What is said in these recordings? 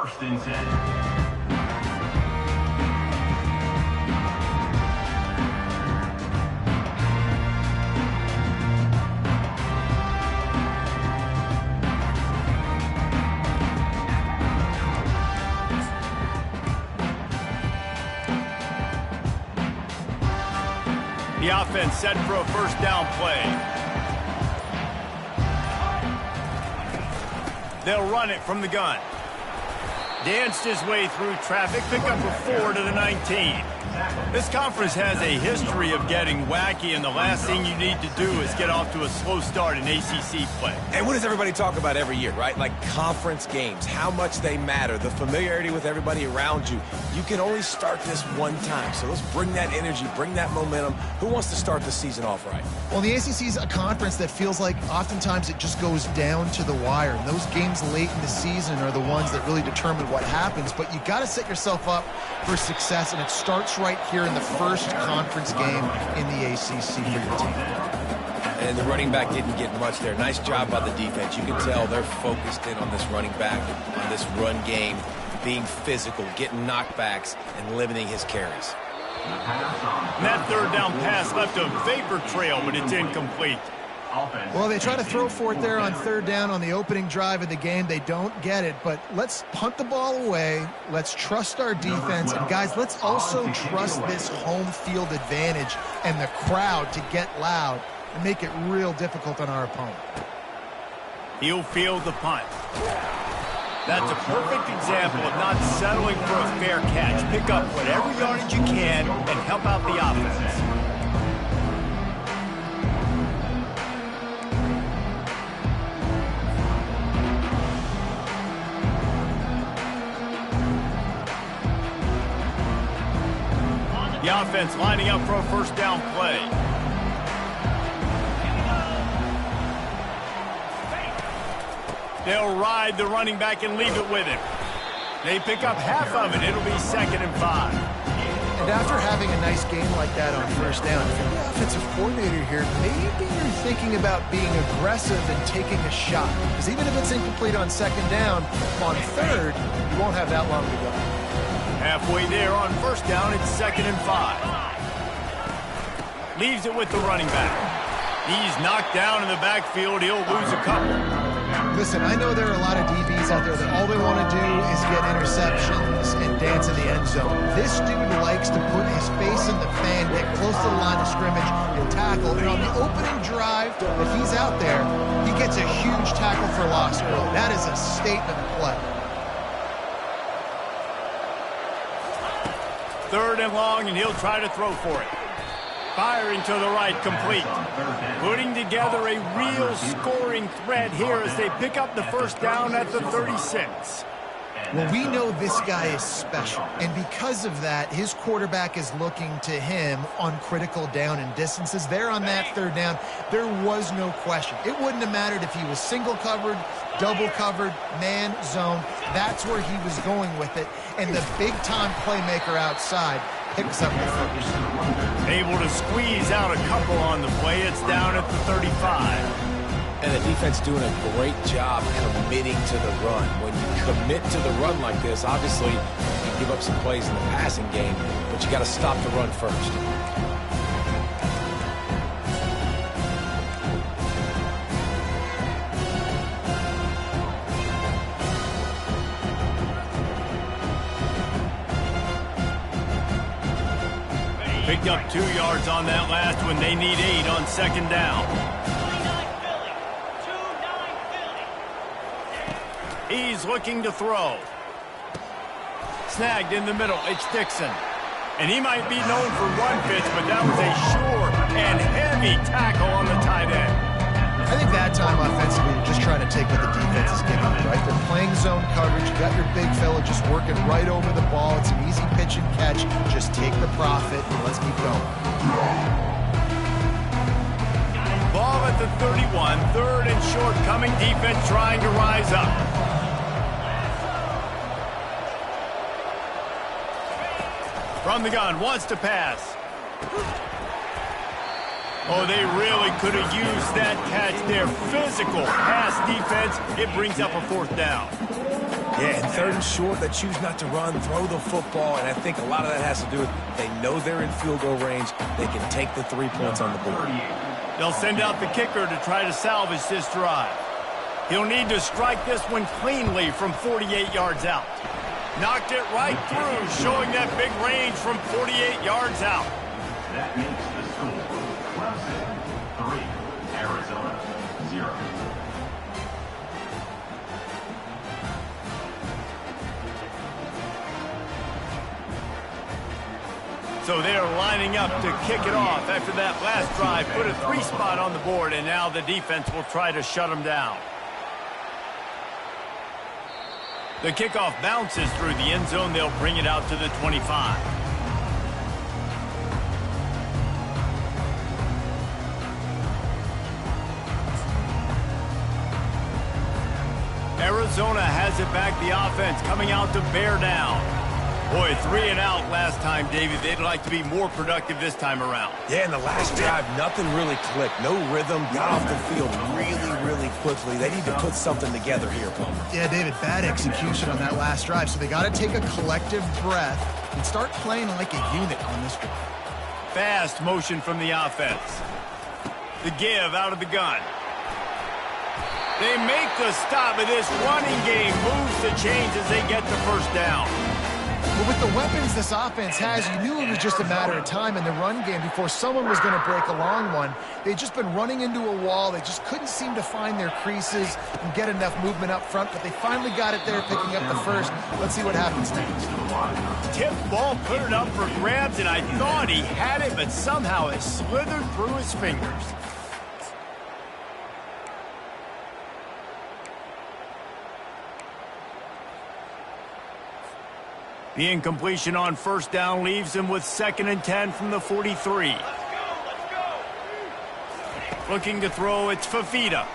First and 10. The offense set for a first down play. They'll run it from the gun. Danced his way through traffic, pick up a 4 to the 19. This conference has a history of getting wacky, and the last thing you need to do is get off to a slow start in ACC play. And what does everybody talk about every year, right? Like conference games, how much they matter, the familiarity with everybody around you. You can only start this one time, so let's bring that energy, bring that momentum. Who wants to start the season off right? Well, the ACC is a conference that feels like oftentimes it just goes down to the wire. And those games late in the season are the ones that really determine what happens. But you got to set yourself up for success, and it starts right here in the first conference game in the ACC for your team. And the running back didn't get much there. Nice job by the defense. You can tell they're focused in on this running back, on this run game, being physical, getting knockbacks, and limiting his carries. And that third down pass left a vapor trail, but it's incomplete. Well, they try to throw for it there on third down on the opening drive of the game. They don't get it, but let's punt the ball away. Let's trust our defense. And, guys, let's also trust this home field advantage and the crowd to get loud and make it real difficult on our opponent. He'll field the punt. That's a perfect example of not settling for a fair catch. Pick up whatever yardage you can and help out the offense. The offense lining up for a first down play. They'll ride the running back and leave it with him. They pick up half of it. It'll be 2nd and 5. And after having a nice game like that on first down, if you're the offensive coordinator here, maybe you're thinking about being aggressive and taking a shot. Because even if it's incomplete on second down, on third, you won't have that long to go. Halfway there on first down, it's 2nd and 5. Leaves it with the running back. He's knocked down in the backfield. He'll lose a couple. Listen, I know there are a lot of DBs out there that all they want to do is get interceptions and dance in the end zone. This dude likes to put his face in the fan, get close to the line of scrimmage, and tackle. And on the opening drive that he's out there, he gets a huge tackle for loss early. That is a statement play. 3rd and long, and he'll try to throw for it. Firing to the right, complete. Putting together a real scoring threat here as they pick up the first down at the 36. Well, we know this guy is special, and because of that, his quarterback is looking to him on critical down and distances. There on that third down, there was no question. It wouldn't have mattered if he was single covered, double covered, man, zone. That's where he was going with it, and the big-time playmaker outside picks up the first. Able to squeeze out a couple on the play. It's down at the 35. And the defense doing a great job committing to the run. When you commit to the run like this, obviously you can give up some plays in the passing game, but you got to stop the run first. Picked up 2 yards on that last one. They need 8 on second down. He's looking to throw. Snagged in the middle. It's Dixon. And he might be known for one pitch, but that was a sure and heavy tackle on the tight end. I think that time offensively, you're just trying to take what the defense is giving you, right? They're playing zone coverage. You got your big fella just working right over the ball. It's an easy pitch and catch. Just take the profit and let's keep going. Ball at the 31. 3rd and short coming. Defense trying to rise up. From the gun, wants to pass. Oh, they really could have used that catch there. Physical pass defense. It brings up a 4th down. Yeah, and third and short, they choose not to run, throw the football, and I think a lot of that has to do with they know they're in field goal range. They can take the 3 points on the board. They'll send out the kicker to try to salvage this drive. He'll need to strike this one cleanly from 48 yards out. Knocked it right through, showing that big range from 48 yards out. That makes the score Clemson 3, Arizona 0. So they're lining up to kick it off after that last drive. Put a 3 spot on the board, and now the defense will try to shut them down. The kickoff bounces through the end zone. They'll bring it out to the 25. Arizona has it back. The offense coming out to bear down. Boy, 3 and out last time, David. They'd like to be more productive this time around. Yeah, in the last drive, nothing really clicked. No rhythm. Got off the field really quickly. They need to put something together here, Palmer. Yeah, David, bad execution on that last drive. So they got to take a collective breath and start playing like a unit on this drive. Fast motion from the offense. The give out of the gun. They make the stop, but this running game moves the chains as they get the first down. But with the weapons this offense has, you knew it was just a matter of time in the run game before someone was going to break a long one. They'd just been running into a wall. They just couldn't seem to find their creases and get enough movement up front, but they finally got it there, picking up the first. Let's see what happens next. Tip ball, put it up for grabs, and I thought he had it, but somehow it slithered through his fingers. The incompletion on first down leaves him with 2nd and 10 from the 43. Let's go. Looking to throw, it's Fafita.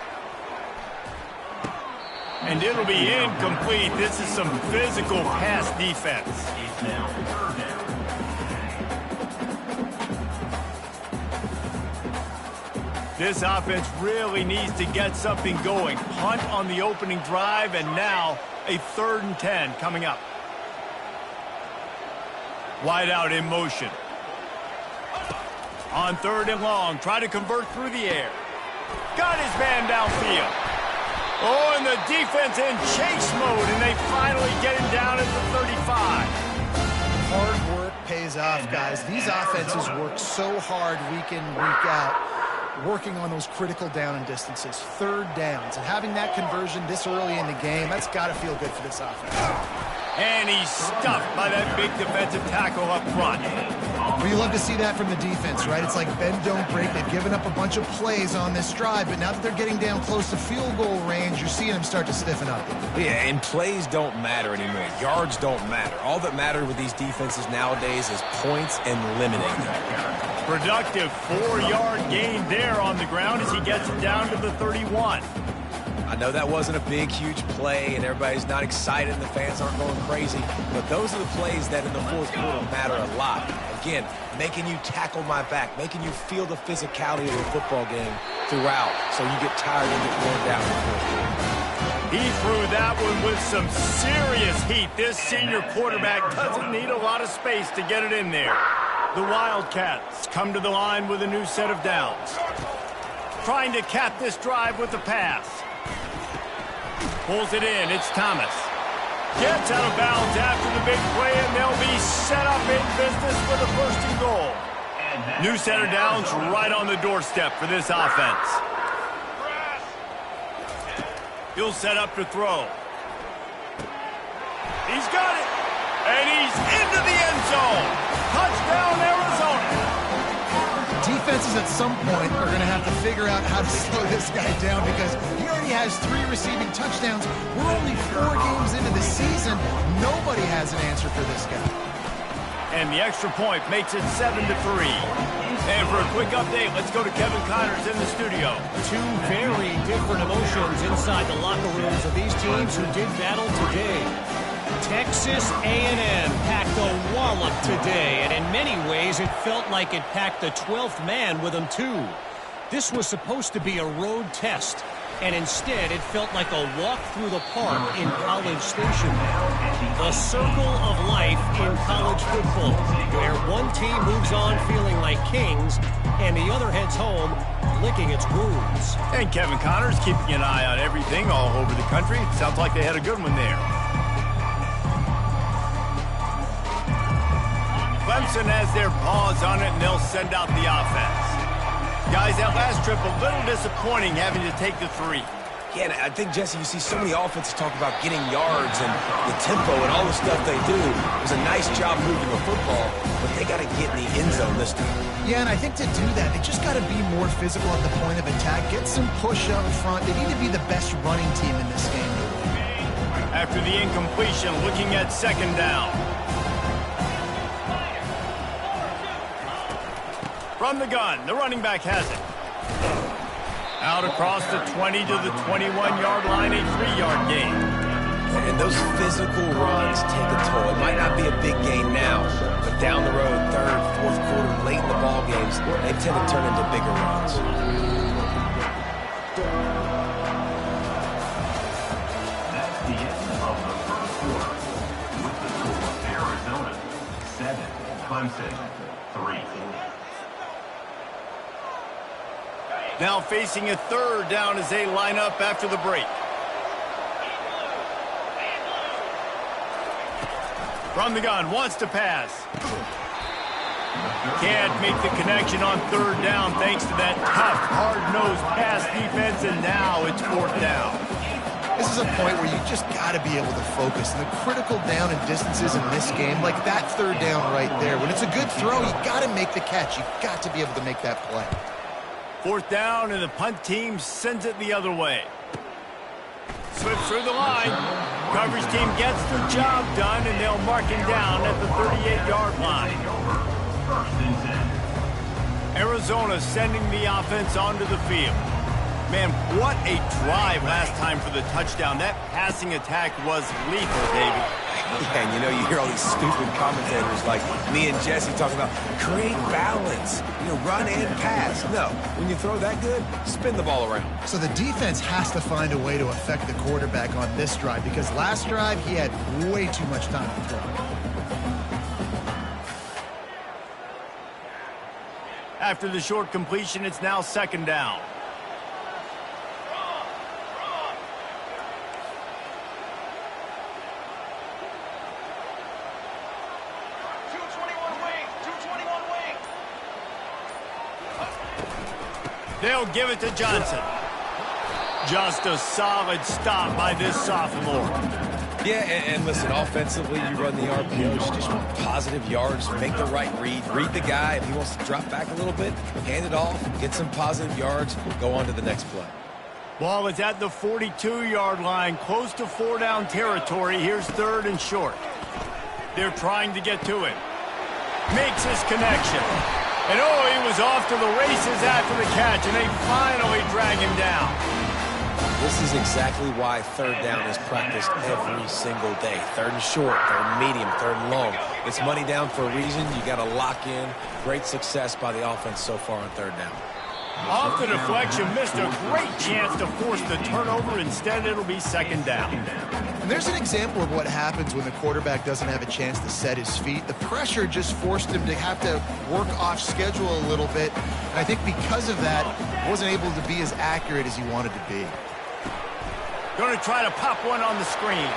And it'll be incomplete. This is some physical pass defense. This offense really needs to get something going. Punt on the opening drive, and now a 3rd and 10 coming up. Wide out in motion. On 3rd and long, try to convert through the air. Got his man downfield. Oh, and the defense in chase mode, and they finally get him down at the 35. Hard work pays off, guys. These offenses work so hard week in, week out, working on those critical down and distances, 3rd downs, and having that conversion this early in the game, that's got to feel good for this offense. And he's stuffed by that big defensive tackle up front. Well, you love to see that from the defense, right? It's like bend, don't break. They've given up a bunch of plays on this drive, but now that they're getting down close to field goal range, you're seeing them start to stiffen up. Yeah, and plays don't matter anymore. Yards don't matter. All that matters with these defenses nowadays is points and limiting them. Productive 4-yard gain there on the ground as he gets it down to the 31. I know that wasn't a big, huge play, and everybody's not excited, and the fans aren't going crazy, but those are the plays that in the 4th quarter matter a lot. Again, making you tackle my back, making you feel the physicality of the football game throughout, so you get tired and get worn down in the 4th quarter. He threw that one with some serious heat. This senior quarterback doesn't need a lot of space to get it in there. The Wildcats come to the line with a new set of downs. Trying to cap this drive with the pass. Pulls it in. It's Thomas. Gets out of bounds after the big play, and they'll be set up in business with a 1st and goal. New set of downs right on the doorstep for this offense. He'll set up to throw. He's got it. And he's into the end zone. Touchdown, Arizona. Defenses at some point are going to have to figure out how to slow this guy down because he already has 3 receiving touchdowns. We're only 4 games into the season. Nobody has an answer for this guy. And the extra point makes it 7-3. And for a quick update, let's go to Kevin Connors in the studio. 2 very different emotions inside the locker rooms of these teams who did battle today. Texas A&M packed a wallop today, and in many ways it felt like it packed the 12th man with them too. This was supposed to be a road test, and instead it felt like a walk through the park in College Station. The circle of life in college football, where one team moves on feeling like kings, and the other heads home licking its wounds. And Kevin Connor's keeping an eye on everything all over the country. Sounds like they had a good one there. Clemson has their paws on it, and they'll send out the offense. Guys, that last trip a little disappointing having to take the 3. Yeah, and I think, Jesse, you see so many offenses talk about getting yards and the tempo and all the stuff they do. It was a nice job moving the football, but they got to get in the end zone this time. Yeah, and I think to do that, they just got to be more physical at the point of attack, get some push up front. They need to be the best running team in this game. After the incompletion, looking at second down. From the gun, the running back has it. Out across the 20 to the 21-yard line, a 3-yard gain. And those physical runs take a toll. It might not be a big gain now, but down the road, third, fourth quarter, late in the ball games, they tend to turn into bigger runs. That's the end of the first quarter. With the score, Arizona 7, Clemson 3. Now facing a third down as they line up after the break. From the gun, wants to pass. Can't make the connection on third down thanks to that tough, hard-nosed pass defense, and now it's fourth down. This is a point where you just got to be able to focus. And the critical down and distances in this game, like that third down right there, when it's a good throw, you got to make the catch. You got to be able to make that play. Fourth down, and the punt team sends it the other way. Slips through the line. Coverage team gets the job done, and they'll mark him down at the 38-yard line. Arizona sending the offense onto the field. Man, what a drive last time for the touchdown. That passing attack was lethal, David. Yeah, and you know, you hear all these stupid commentators like me and Jesse talking about create balance, run and pass. No, when you throw that good, spin the ball around. So the defense has to find a way to affect the quarterback on this drive, because last drive he had way too much time to throw. After the short completion, it's now second down. They'll give it to Johnson. Just a solid stop by this sophomore. Yeah, and listen, offensively, you run the RPOs, you just want positive yards, make the right read the guy. If he wants to drop back a little bit, hand it off, get some positive yards, go on to the next play. Ball is at the 42-yard line, close to 4-down territory. Here's third and short. They're trying to get to him. Makes his connection. And oh, he was off to the races after the catch, and they finally drag him down. This is exactly why third down is practiced every single day. Third and short, third and medium, third and long. It's money down for a reason. You got to lock in. Great success by the offense so far on third down. Off the deflection, missed a great chance to force the turnover. Instead, it'll be second down. And there's an example of what happens when the quarterback doesn't have a chance to set his feet. The pressure just forced him to have to work off schedule a little bit. And I think because of that, wasn't able to be as accurate as he wanted to be. Going to try to pop one on the screen.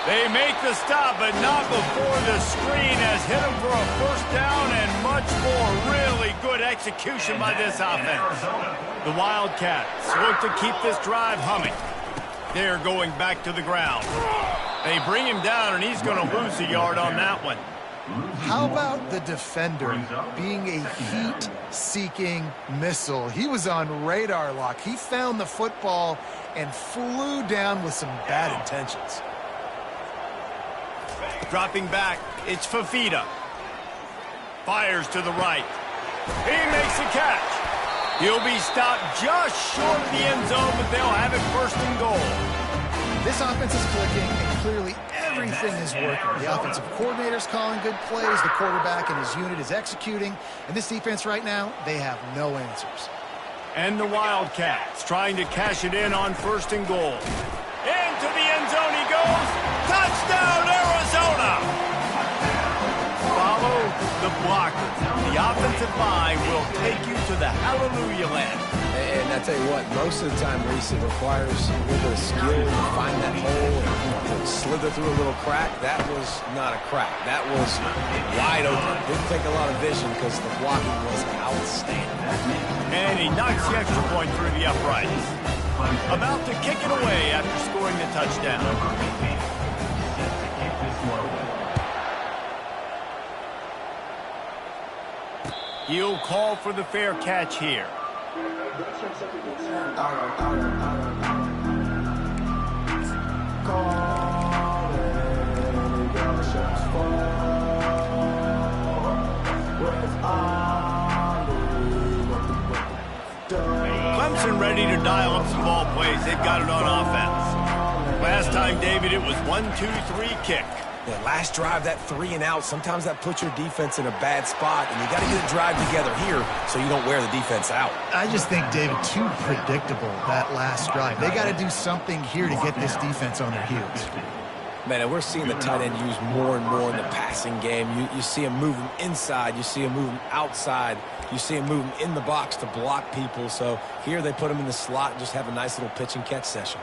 They make the stop, but not before the screen has hit him for a first down and much more. Really good execution by this offense. The Wildcats look to keep this drive humming. They're going back to the ground. They bring him down, and he's going to lose a yard on that one. How about the defender being a heat-seeking missile? He was on radar lock. He found the football and flew down with some bad intentions. Dropping back, it's Fafita. Fires to the right. He makes the catch. He'll be stopped just short of the end zone, but they'll have it first and goal. This offense is clicking, and clearly everything is working. The offensive coordinator's calling good plays, the quarterback and his unit is executing, and this defense right now, they have no answers. And the Wildcats trying to cash it in on 1st and goal. Into the end zone he goes. Touchdown, Arizona! Follow the blocker. The offensive line will take you to the hallelujah land. And I tell you what, most of the time, Reese, it requires a little bit of skill to find that hole and slither through a little crack. That was not a crack. That was wide open. Didn't take a lot of vision because the blocking was outstanding. And he knocks the extra point through the uprights. About to kick it away after scoring the touchdown. He'll call for the fair catch here. Clemson ready to dial up some ball plays. They've got it on offense. Last time, David, it was 1-2-3 kick. Yeah, last drive, that 3 and out, sometimes that puts your defense in a bad spot, and you got to get a drive together here so you don't wear the defense out. I just think, David, too predictable, that last drive. They got to do something here to get this defense on their heels. Man, and we're seeing the tight end used more and more in the passing game. You see him moving inside. You see him moving outside. You see him moving in the box to block people. So here they put him in the slot and just have a nice little pitch and catch session.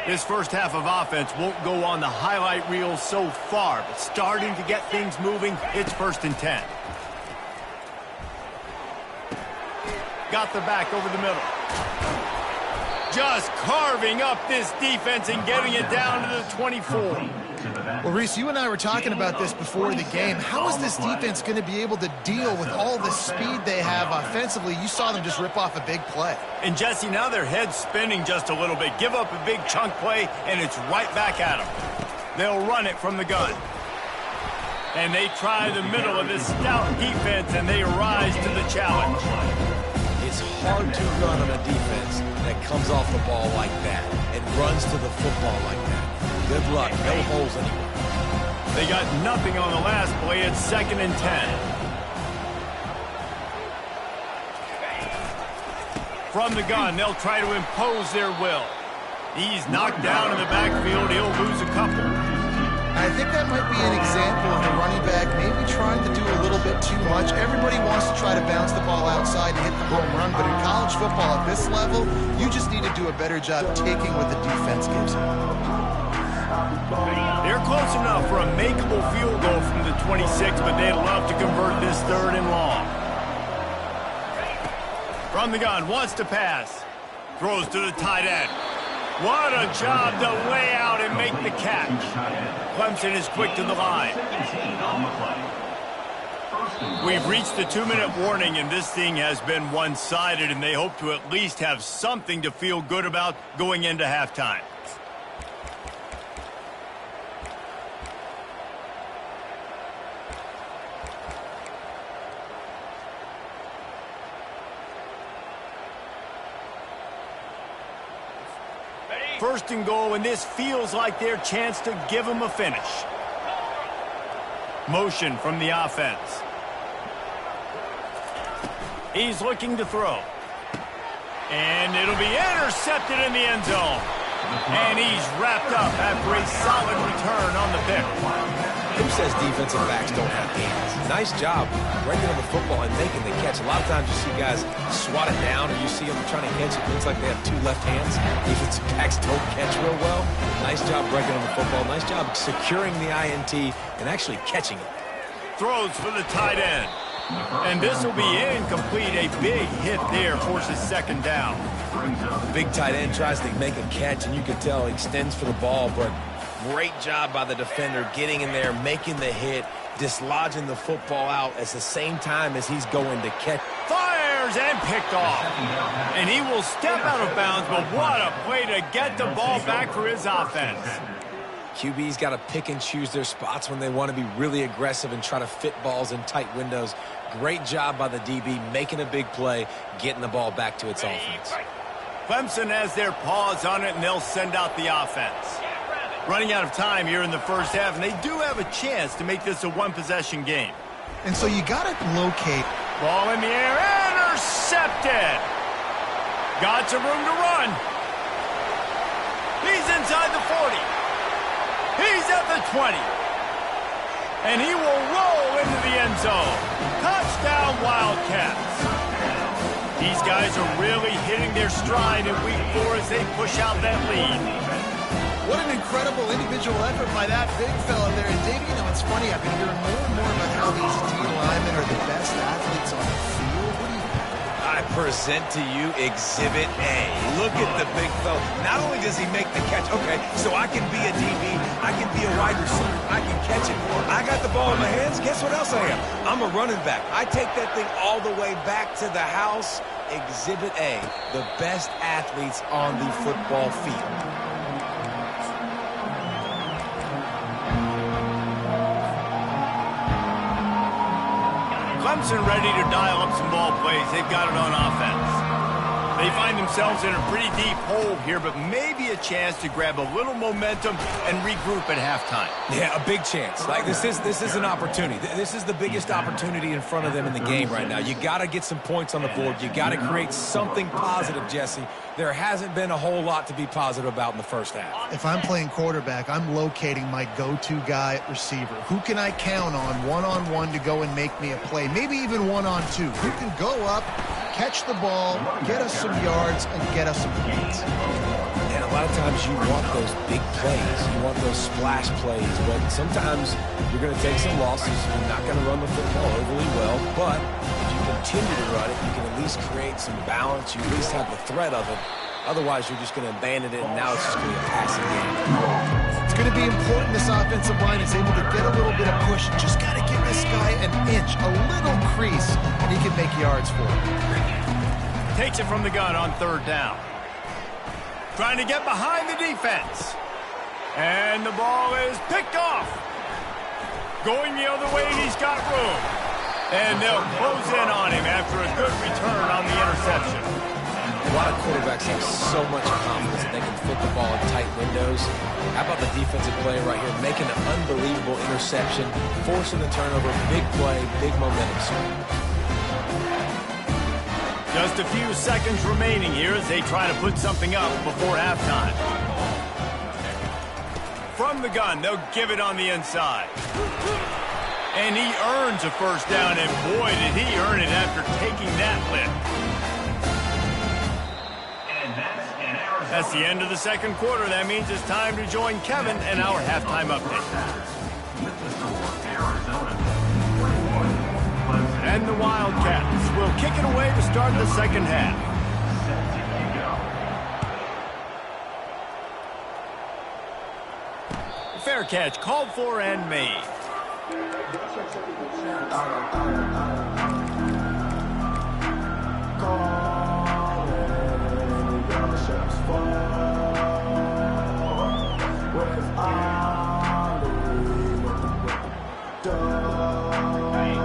This first half of offense won't go on the highlight reel so far, but starting to get things moving, it's 1st and 10. Got the back over the middle. Just carving up this defense and getting it down to the 24. Well, Reese, you and I were talking about this before the game. How is this defense going to be able to deal with all the speed they have offensively? You saw them just rip off a big play. And, Jesse, now their head's spinning just a little bit. Give up a big chunk play, and it's right back at them. They'll run it from the gun. And they try the middle of this stout defense, and they rise to the challenge. It's hard to run on a defense that comes off the ball like that and runs to the football like that. Good luck. No holes anywhere. They got nothing on the last play. It's 2nd and 10. From the gun, they'll try to impose their will. He's knocked down in the backfield. He'll lose a couple. I think that might be an example of the running back maybe trying to do a little bit too much. Everybody wants to try to bounce the ball outside and hit the home run, but in college football at this level, you just need to do a better job taking what the defense gives you. They're close enough for a makeable field goal from the 26, but they'd love to convert this 3rd and long. From the gun, wants to pass. Throws to the tight end. What a job to lay out and make the catch. Clemson is quick to the line. We've reached the 2-minute warning, and this thing has been one-sided, and they hope to at least have something to feel good about going into halftime. First and goal, and this feels like their chance to give them a finish. Motion from the offense. He's looking to throw. And it'll be intercepted in the end zone. And he's wrapped up after a solid return on the pick. Who says defensive backs don't have hands? Nice job breaking on the football and making the catch. A lot of times you see guys swat it down or you see them trying to catch it. It looks like they have 2 left hands. Defensive backs don't catch real well. Nice job breaking on the football. Nice job securing the INT and actually catching it. Throws for the tight end. And this will be incomplete. A big hit there forces 2nd down. The big tight end tries to make a catch, and you can tell he extends for the ball, but great job by the defender getting in there, making the hit, dislodging the football out at the same time as he's going to catch. Fires and picked off. And he will step out of bounds, but what a play to get the ball back for his offense. QB's got to pick and choose their spots when they want to be really aggressive and try to fit balls in tight windows. Great job by the DB making a big play, getting the ball back to its offense. Clemson has their paws on it, and they'll send out the offense. Running out of time here in the first half, and they do have a chance to make this a one-possession game. And so you got to locate. Ball in the air, intercepted. Got some room to run. He's inside the 40. He's at the 20. And he will roll into the end zone. Touchdown, Wildcats. These guys are really hitting their stride in week 4 as they push out that lead. What an incredible individual effort by that big fella there. And Dave, you know, it's funny. I've been hearing more and more about how these D linemen are the best athletes on the field. What do you think? I present to you Exhibit A. Look at the big fella. Not only does he make the catch, okay, so I can be a DB, I can be a wide receiver, I can catch it. I got the ball in my hands. Guess what else I am? I'm a running back. I take that thing all the way back to the house. Exhibit A, the best athletes on the football field. Clemson ready to dial up some ball plays. They've got it on offense. They find themselves in a pretty deep hole here, but maybe a chance to grab a little momentum and regroup at halftime. Yeah, a big chance. Like this is an opportunity. This is the biggest opportunity in front of them in the game right now. You got to get some points on the board. You got to create something positive, Jesse. There hasn't been a whole lot to be positive about in the first half. If I'm playing quarterback, I'm locating my go-to guy at receiver. Who can I count on one-on-one to go and make me a play? Maybe even one-on-two. Who can go up, catch the ball, get us some yards, and get us some points? And a lot of times you want those big plays. You want those splash plays. But sometimes you're going to take some losses. You're not going to run the football overly well. But if you continue to run it, you can at least create some balance. You at least have the threat of it. Otherwise, you're just going to abandon it, and now it's just going to be a passing game. It's going to be important this offensive line is able to get a little bit of push. Just got to give this guy an inch, a little crease, and he can make yards for it. Takes it from the gun on third down. Trying to get behind the defense. And the ball is picked off. Going the other way, he's got room. And they'll close in on him after a good return on the interception. A lot of quarterbacks have so much confidence that they can fit the ball in tight windows. How about the defensive play right here, making an unbelievable interception, forcing the turnover, big play, big momentum swing. Just a few seconds remaining here as they try to put something up before halftime. From the gun, they'll give it on the inside. And he earns a first down, and boy, did he earn it after taking that lift. That's the end of the second quarter. That means it's time to join Kevin and our halftime update. And the Wildcats will kick it away to start the second half. Fair catch called for and made.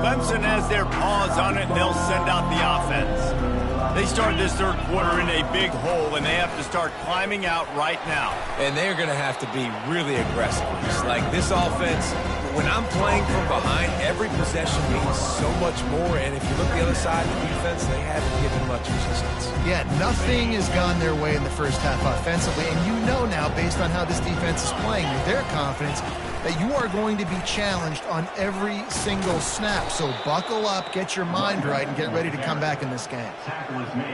Clemson has their paws on it, and they'll send out the offense. They start this third quarter in a big hole, and they have to start climbing out right now. And they're going to have to be really aggressive. It's like this offense, when I'm playing from behind, every possession means so much more. And if you look the other side of the defense, they haven't given much resistance. Yeah, nothing has gone their way in the first half offensively. And you know now, based on how this defense is playing with their confidence, that you are going to be challenged on every single snap. So buckle up, get your mind right, and get ready to come back in this game.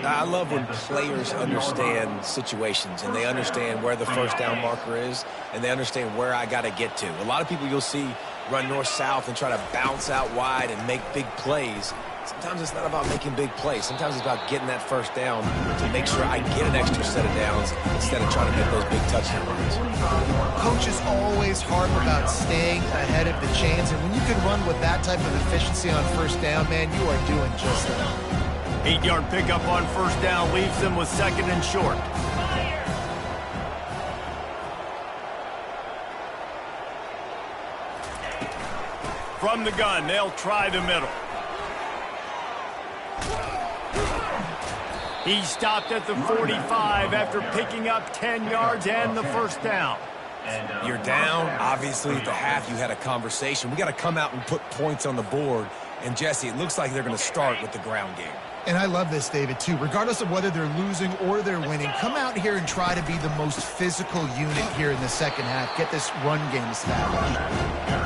I love when players understand situations and they understand where the first down marker is and they understand where I got to get to. A lot of people you'll see run north-south and try to bounce out wide and make big plays. Sometimes it's not about making big plays. Sometimes it's about getting that first down to make sure I get an extra set of downs instead of trying to get those big touchdown runs. Coach is always hard about staying ahead of the chains, and when you can run with that type of efficiency on first down, man, you are doing just that. 8-yard pickup on first down leaves them with second and short. From the gun, they'll try the middle. He stopped at the 45 after picking up 10 yards and the first down. You're down. Obviously, at the half, you had a conversation. We got to come out and put points on the board. And, Jesse, it looks like they're going to start with the ground game. And I love this, David, too. Regardless of whether they're losing or they're winning, come out here and try to be the most physical unit here in the second half. Get this run game established.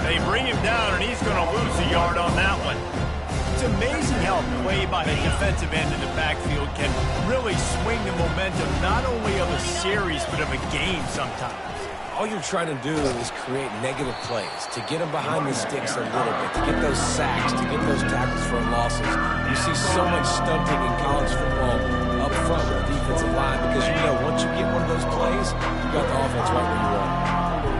They bring him down, and he's going to lose a yard on that one. It's amazing how play by the defensive end in the backfield can really swing the momentum not only of a series but of a game sometimes. All you're trying to do is create negative plays, to get them behind the sticks a little bit, to get those sacks, to get those tackles for losses. You see so much stunting in college football up front with the defensive line because you know once you get one of those plays, you got the offense right where you want.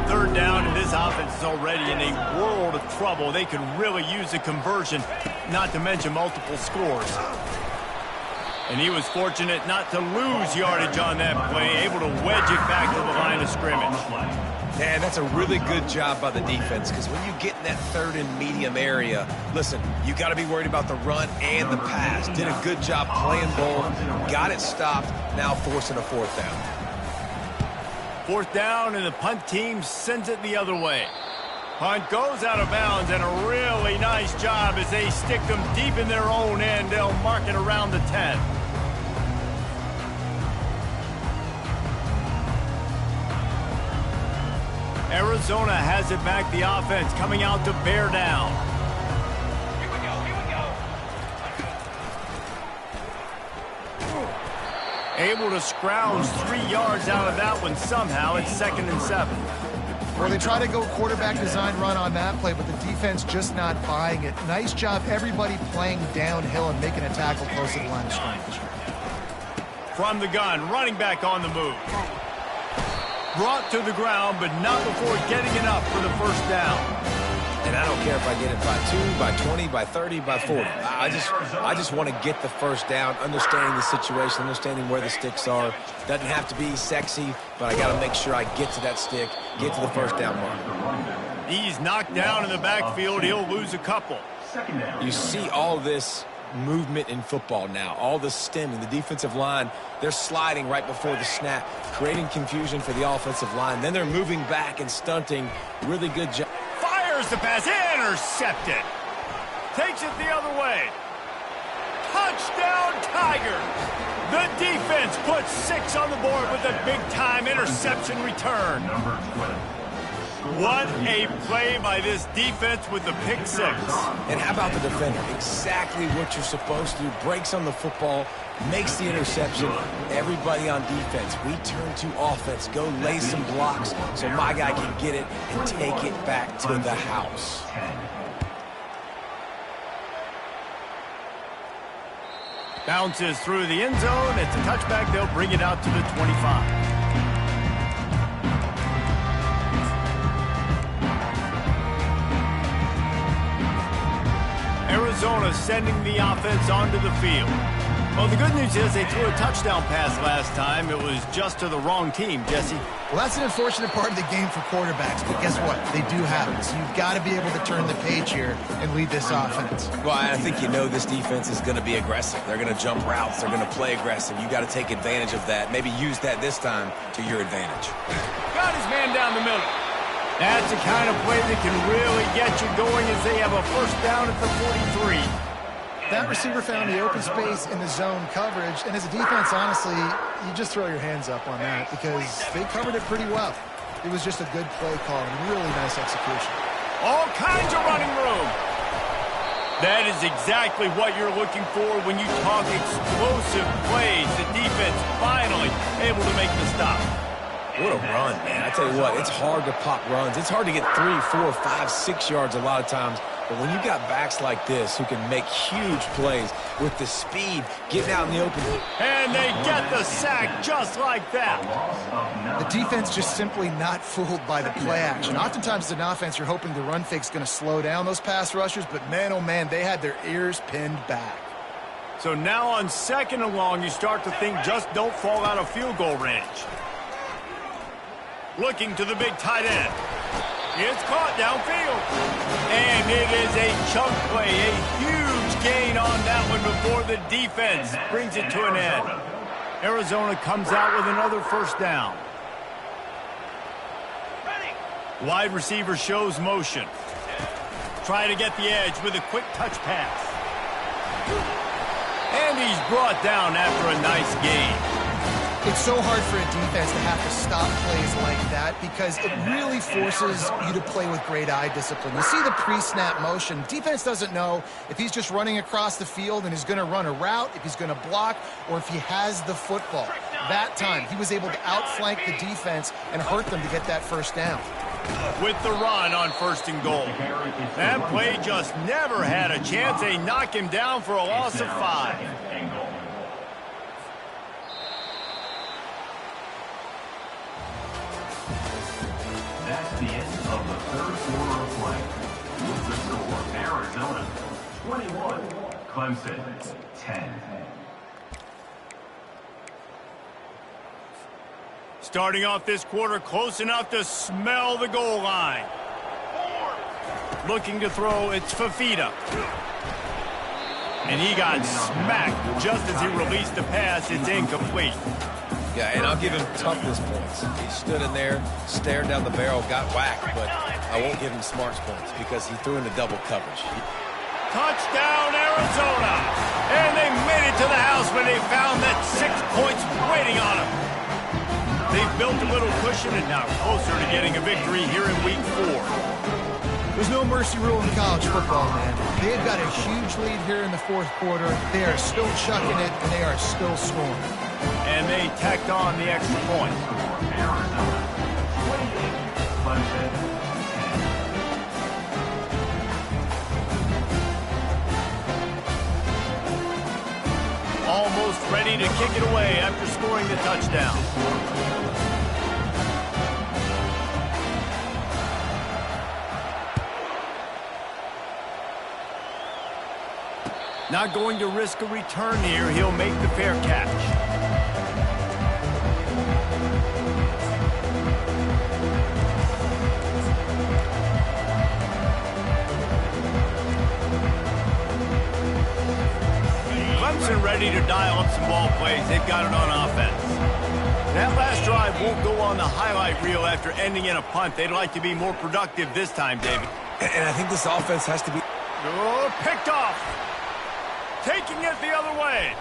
Third down, and this offense is already in a world of trouble. They could really use a conversion, not to mention multiple scores. And he was fortunate not to lose yardage on that play, able to wedge it back to the line of scrimmage. Man, that's a really good job by the defense because when you get in that third and medium area, listen, you got to be worried about the run and the pass. Did a good job playing both, got it stopped, now forcing a fourth down. Fourth down, and the punt team sends it the other way. Punt goes out of bounds, and a really nice job as they stick them deep in their own end. They'll mark it around the 10. Arizona has it back, the offense coming out to bear down. Here we go. Able to scrounge 3 yards out of that one somehow. It's 2nd and 7. Well, they try to go quarterback design run on that play, but the defense just not buying it. Nice job, everybody playing downhill and making a tackle close to the line of scrimmage. From the gun, running back on the move. Brought to the ground, but not before getting enough for the first down. And I don't care if I get it by 2, by 20, by 30, by 40. I just want to get the first down, understanding the situation, understanding where the sticks are. Doesn't have to be sexy, but I got to make sure I get to that stick, get to the first down mark. He's knocked down in the backfield. He'll lose a couple. You see all this movement in football now, all the stemming, the defensive line, they're sliding right before the snap, creating confusion for the offensive line. Then they're moving back and stunting. Really good job. Fires the pass, intercepted. Takes it the other way. Touchdown, Tigers. The defense puts 6 on the board with a big-time interception return. Number 12. What a play by this defense with the pick 6. And how about the defender? Exactly what you're supposed to do. Breaks on the football, makes the interception. Everybody on defense, we turn to offense. Go lay some blocks so my guy can get it and take it back to the house. Bounces through the end zone. It's a touchback. They'll bring it out to the 25. Arizona sending the offense onto the field. Well, the good news is they threw a touchdown pass last time. It was just to the wrong team, Jesse. Well, that's an unfortunate part of the game for quarterbacks, but guess what? They do happen. So you've got to be able to turn the page here and lead this offense. Well, I think you know this defense is going to be aggressive. They're going to jump routes. They're going to play aggressive. You got to take advantage of that. Maybe use that this time to your advantage. Got his man down the middle. That's the kind of play that can really get you going as they have a first down at the 43. That receiver found the open space in the zone coverage, and as a defense, honestly, you just throw your hands up on that because they covered it pretty well. It was just a good play call and really nice execution. All kinds of running room. That is exactly what you're looking for when you talk explosive plays. The defense finally able to make the stop. What a run, man. I tell you what, it's hard to pop runs. It's hard to get 3, 4, 5, 6 yards a lot of times. But when you got backs like this who can make huge plays with the speed, getting out in the open. And they get the sack just like that. The defense just simply not fooled by the play action. Oftentimes as an offense, you're hoping the run fake's going to slow down those pass rushers, but man, oh man, they had their ears pinned back. So now on 2nd and long, you start to think just don't fall out of field goal range. Looking to the big tight end. It's caught downfield. And it is a chunk play, a huge gain on that one before the defense brings it to an end. Arizona comes out with another first down. Wide receiver shows motion. Try to get the edge with a quick touch pass. And he's brought down after a nice gain. It's so hard for a defense to have to stop plays like that because it really forces you to play with great eye discipline. You see the pre-snap motion. Defense doesn't know if he's just running across the field and is going to run a route, if he's going to block, or if he has the football. That time, he was able to outflank the defense and hurt them to get that first down. With the run on 1st and goal. That play just never had a chance. They knock him down for a loss of 5. That's the end of the third quarter of play. With the score, Arizona 21, Clemson 10. Starting off this quarter close enough to smell the goal line. Looking to throw, it's Fafita. And he got smacked just as he released the pass. It's incomplete. Yeah, and I'll give him toughness points. He stood in there, stared down the barrel, got whacked, but I won't give him smarts points because he threw into double coverage. Touchdown, Arizona! And they made it to the house when they found that 6 points waiting on them. They've built a little cushion and now closer to getting a victory here in Week 4. There's no mercy rule in college football, man. They've got a huge lead here in the fourth quarter. They are still chucking it, and they are still scoring. And they tacked on the extra point. Arizona 28, Clemson 10. Almost ready to kick it away after scoring the touchdown. Not going to risk a return here. He'll make the fair catch. Clemson ready to dial up some ball plays. They've got it on offense. That last drive won't go on the highlight reel after ending in a punt. They'd like to be more productive this time, David. And I think this offense has to be... Oh, picked off. Taking it the other way.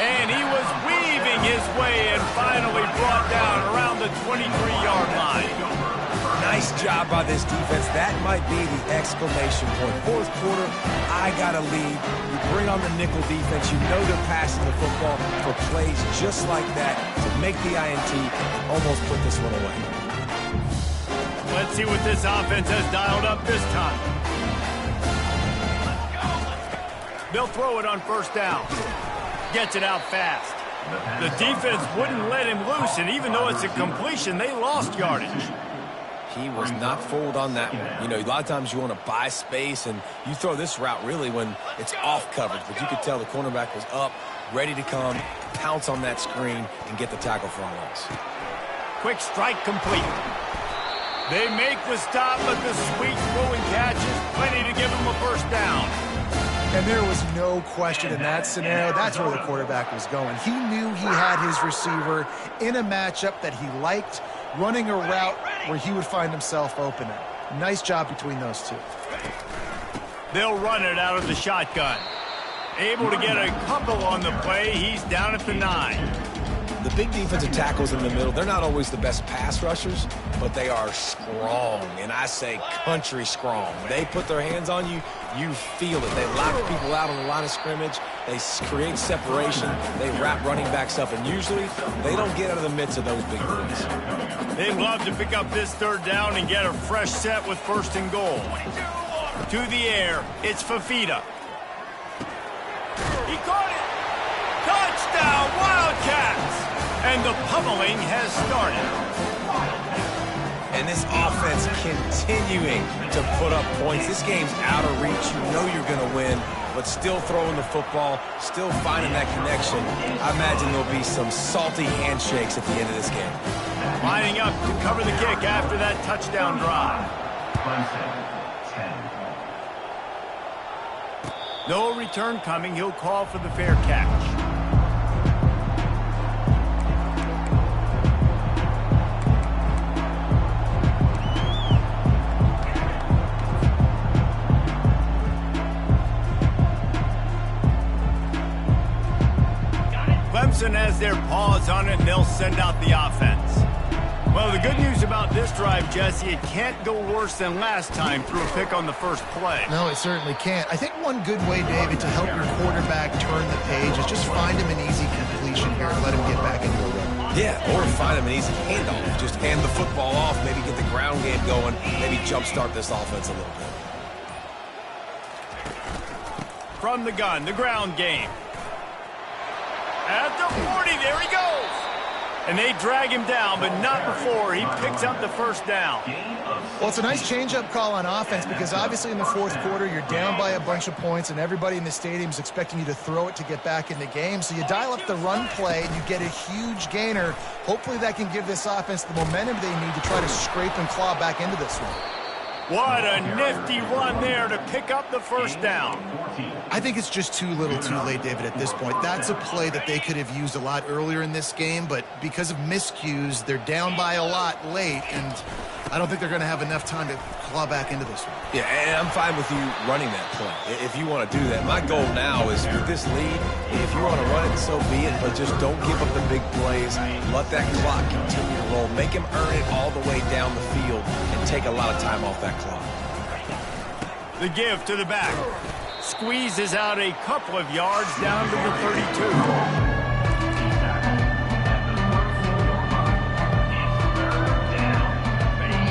And he was weaving his way and finally brought down around the 23-yard line. Nice job by this defense. That might be the exclamation point. Fourth quarter, I got a lead. You bring on the nickel defense. You know they're passing the football for plays just like that to make the INT almost put this one away. Let's see what this offense has dialed up this time. They'll throw it on first down. Gets it out fast. The defense wouldn't let him loose, and even though it's a completion, they lost yardage. He was not fooled on that one. You know, a lot of times you want to buy space, and you throw this route really when it's off coverage. But you could tell the cornerback was up, ready to come, pounce on that screen, and get the tackle for a loss. Quick strike complete. They make the stop, but the sweet throwing catch is plenty to give him a first down. And there was no question in that scenario. That's where the quarterback was going. He knew he had his receiver in a matchup that he liked, running a route where he would find himself open at. Nice job between those two. They'll run it out of the shotgun. Able to get a couple on the play. He's down at the 9. The big defensive tackles in the middle, they're not always the best pass rushers, but they are strong, and I say country strong. They put their hands on you, you feel it. They lock people out on the line of scrimmage. They create separation. They wrap running backs up, and usually they don't get out of the midst of those big boys. They'd love to pick up this third down and get a fresh set with 1st and goal. To the air, it's Fafita. He caught it. Touchdown, Wildcats! And the pummeling has started. And this offense continuing to put up points. This game's out of reach. You know you're going to win, but still throwing the football, still finding that connection. I imagine there'll be some salty handshakes at the end of this game. Lining up to cover the kick after that touchdown drive. Clemson, 10. No return coming. He'll call for the fair catch. Clemson has their paws on it, and they'll send out the offense. Well, the good news about this drive, Jesse, it can't go worse than last time through a pick on the first play. No, it certainly can't. I think one good way, David, to help your quarterback turn the page is just find him an easy completion here and let him get back into a run. Yeah, or find him an easy handoff. Just hand the football off, maybe get the ground game going, maybe jumpstart this offense a little bit. From the gun, the ground game. At the 40, there he goes. And they drag him down, but not before he picks up the first down. Well, it's a nice change-up call on offense because obviously in the fourth quarter, you're down by a bunch of points, and everybody in the stadium is expecting you to throw it to get back in the game. So you dial up the run play, and you get a huge gainer. Hopefully that can give this offense the momentum they need to try to scrape and claw back into this one. What a nifty run there to pick up the first down. I think it's just too little too late, David, at this point. That's a play that they could have used a lot earlier in this game, but because of miscues, they're down by a lot late, and I don't think they're going to have enough time to claw back into this one. Yeah, and I'm fine with you running that play if you want to do that. My goal now is with this lead, if you want to run it, so be it, but just don't give up the big plays. Let that clock continue to roll. Make him earn it all the way down the field and take a lot of time off that clock. The give to the back. Squeezes out a couple of yards down to the 32.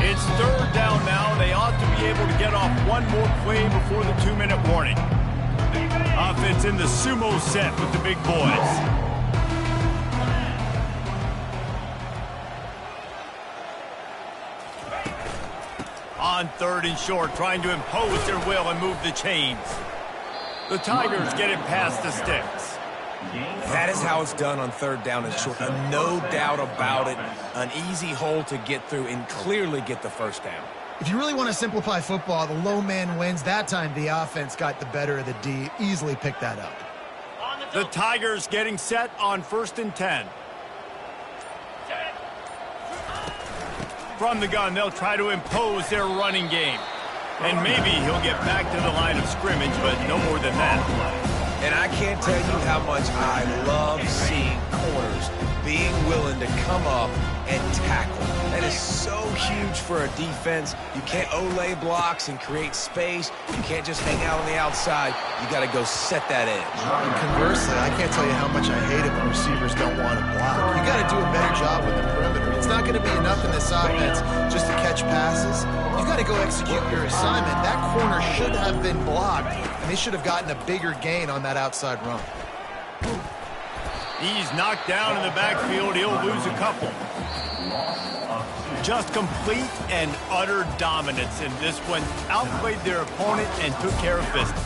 It's third down now. They ought to be able to get off one more play before the 2-minute warning. Offense in the sumo set with the big boys. On third and short, trying to impose their will and move the chains. The Tigers get it past the sticks. That is how it's done on third down and short. No doubt about it. An easy hole to get through and clearly get the first down. If you really want to simplify football, the low man wins. That time the offense got the better of the D. Easily picked that up. The Tigers getting set on 1st and 10. From the gun, they'll try to impose their running game. And maybe he'll get back to the line of scrimmage, but no more than that. And I can't tell you how much I love seeing corners being willing to come up and tackle. That is so huge for a defense. You can't olay blocks and create space. You can't just hang out on the outside. You got to go set that edge. And conversely, I can't tell you how much I hate it when receivers don't want to block. You got to do a better job with the perimeter. It's not going to be enough in this offense just to catch passes. You got to go execute your assignment. That corner should have been blocked, and they should have gotten a bigger gain on that outside run. He's knocked down in the backfield. He'll lose a couple. Just complete and utter dominance in this one. Outplayed their opponent and took care of business.